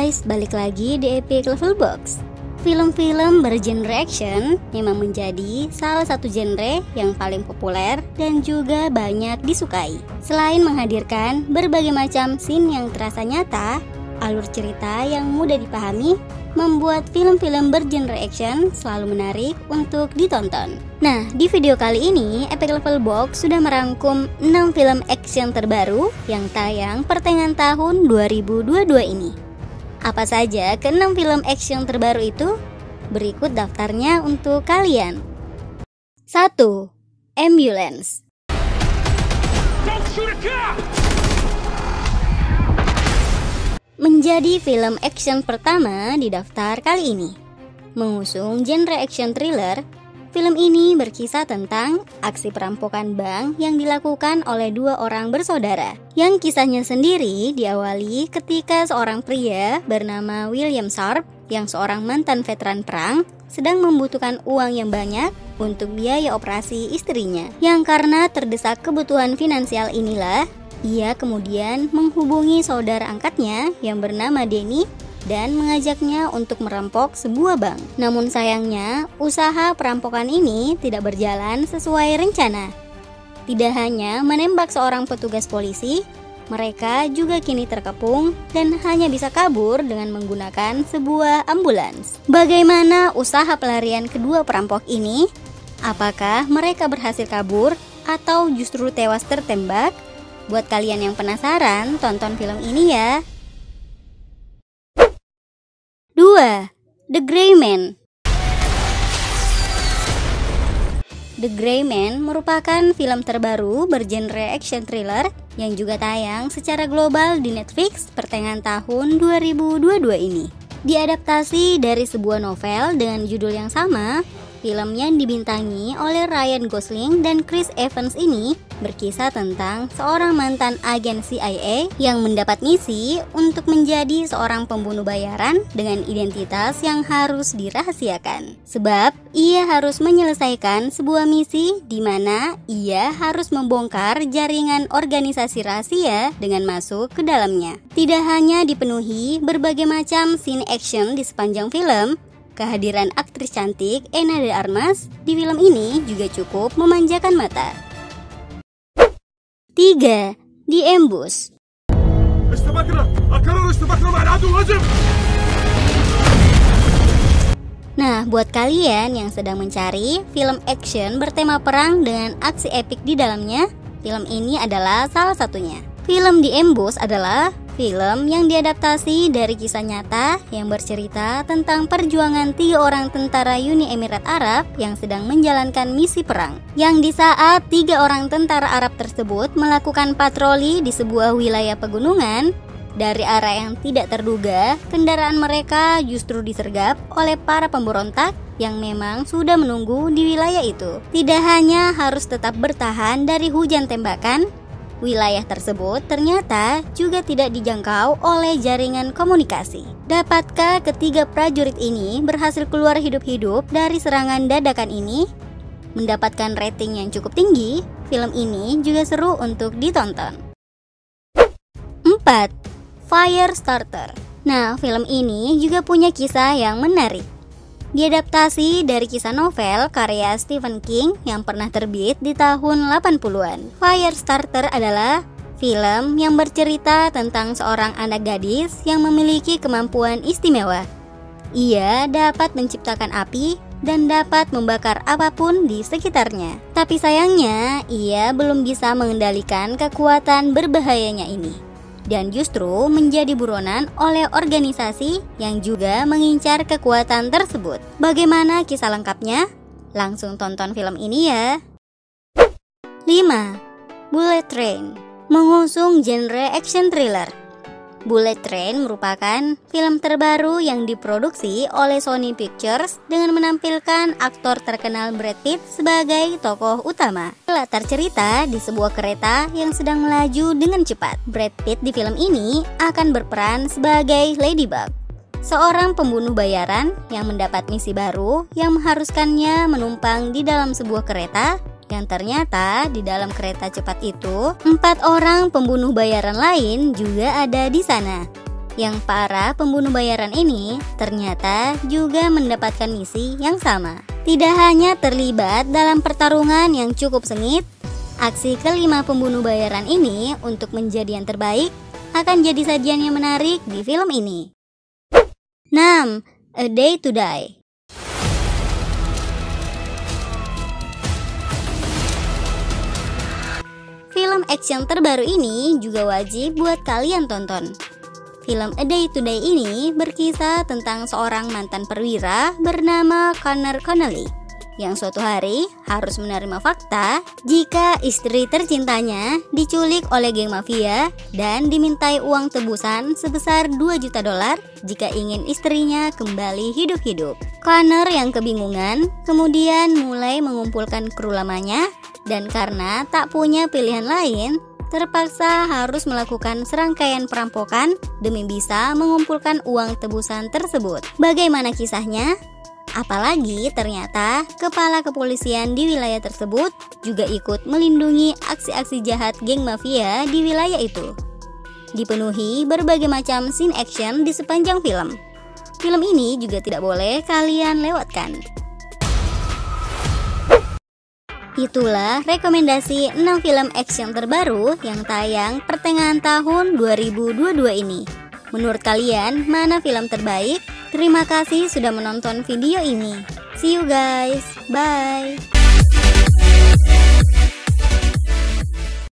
guys, balik lagi di Epic Level Box. Film-film bergenre action memang menjadi salah satu genre yang paling populer dan juga banyak disukai. Selain menghadirkan berbagai macam scene yang terasa nyata, alur cerita yang mudah dipahami membuat film-film bergenre action selalu menarik untuk ditonton. Nah, di video kali ini Epic Level Box sudah merangkum 6 film action terbaru yang tayang pertengahan tahun 2022 ini. Apa saja ke-6 film action terbaru itu? Berikut daftarnya untuk kalian. 1. Ambulance. Menjadi film action pertama di daftar kali ini. Mengusung genre action thriller, film ini berkisah tentang aksi perampokan bank yang dilakukan oleh 2 orang bersaudara. Yang kisahnya sendiri diawali ketika seorang pria bernama William Sharp yang seorang mantan veteran perang sedang membutuhkan uang yang banyak untuk biaya operasi istrinya. Yang karena terdesak kebutuhan finansial inilah, ia kemudian menghubungi saudara angkatnya yang bernama Denny dan mengajaknya untuk merampok sebuah bank. Namun sayangnya, usaha perampokan ini tidak berjalan sesuai rencana. Tidak hanya menembak seorang petugas polisi, mereka juga kini terkepung dan hanya bisa kabur dengan menggunakan sebuah ambulans. Bagaimana usaha pelarian kedua perampok ini? Apakah mereka berhasil kabur atau justru tewas tertembak? Buat kalian yang penasaran, tonton film ini ya. 2. The Gray Man. The Gray Man merupakan film terbaru bergenre action thriller yang juga tayang secara global di Netflix pertengahan tahun 2022 ini. Diadaptasi dari sebuah novel dengan judul yang sama, film yang dibintangi oleh Ryan Gosling dan Chris Evans ini berkisah tentang seorang mantan agen CIA yang mendapat misi untuk menjadi seorang pembunuh bayaran dengan identitas yang harus dirahasiakan. Sebab ia harus menyelesaikan sebuah misi di mana ia harus membongkar jaringan organisasi rahasia dengan masuk ke dalamnya. Tidak hanya dipenuhi berbagai macam scene action di sepanjang film, kehadiran aktris cantik Ana de Armas di film ini juga cukup memanjakan mata. 3. The Ambush. Nah, buat kalian yang sedang mencari film action bertema perang dengan aksi epik di dalamnya, film ini adalah salah satunya. Film The Ambush adalah film yang diadaptasi dari kisah nyata yang bercerita tentang perjuangan 3 orang tentara Uni Emirat Arab yang sedang menjalankan misi perang. Yang di saat 3 orang tentara Arab tersebut melakukan patroli di sebuah wilayah pegunungan, dari arah yang tidak terduga, kendaraan mereka justru disergap oleh para pemberontak yang memang sudah menunggu di wilayah itu. Tidak hanya harus tetap bertahan dari hujan tembakan, wilayah tersebut ternyata juga tidak dijangkau oleh jaringan komunikasi. Dapatkah ketiga prajurit ini berhasil keluar hidup-hidup dari serangan dadakan ini? Mendapatkan rating yang cukup tinggi, film ini juga seru untuk ditonton. 4. Firestarter. Nah, film ini juga punya kisah yang menarik. Diadaptasi dari kisah novel karya Stephen King yang pernah terbit di tahun 80-an. Firestarter adalah film yang bercerita tentang seorang anak gadis yang memiliki kemampuan istimewa. Ia dapat menciptakan api dan dapat membakar apapun di sekitarnya. Tapi sayangnya, ia belum bisa mengendalikan kekuatan berbahayanya ini, dan justru menjadi buronan oleh organisasi yang juga mengincar kekuatan tersebut. Bagaimana kisah lengkapnya? Langsung tonton film ini ya. 5. Bullet Train. Mengusung genre action thriller, Bullet Train merupakan film terbaru yang diproduksi oleh Sony Pictures dengan menampilkan aktor terkenal Brad Pitt sebagai tokoh utama. Latar cerita di sebuah kereta yang sedang melaju dengan cepat. Brad Pitt di film ini akan berperan sebagai Ladybug, seorang pembunuh bayaran yang mendapat misi baru yang mengharuskannya menumpang di dalam sebuah kereta yang ternyata di dalam kereta cepat itu 4 orang pembunuh bayaran lain juga ada di sana. yang para pembunuh bayaran ini ternyata juga mendapatkan misi yang sama. Tidak hanya terlibat dalam pertarungan yang cukup sengit, aksi kelima pembunuh bayaran ini untuk menjadi yang terbaik akan jadi sajian yang menarik di film ini. 6. A Day to Die. Film action terbaru ini juga wajib buat kalian tonton. Film A Day to Die ini berkisah tentang seorang mantan perwira bernama Connor Connolly yang suatu hari harus menerima fakta jika istri tercintanya diculik oleh geng mafia dan dimintai uang tebusan sebesar $2 juta jika ingin istrinya kembali hidup-hidup. Connor yang kebingungan kemudian mulai mengumpulkan kru lamanya dan karena tak punya pilihan lain, terpaksa harus melakukan serangkaian perampokan demi bisa mengumpulkan uang tebusan tersebut. Bagaimana kisahnya? Apalagi ternyata kepala kepolisian di wilayah tersebut juga ikut melindungi aksi-aksi jahat geng mafia di wilayah itu. Dipenuhi berbagai macam scene action di sepanjang film. Film ini juga tidak boleh kalian lewatkan. Itulah rekomendasi 6 film action terbaru yang tayang pertengahan tahun 2022 ini. Menurut kalian, mana film terbaik? Terima kasih sudah menonton video ini. See you guys, bye.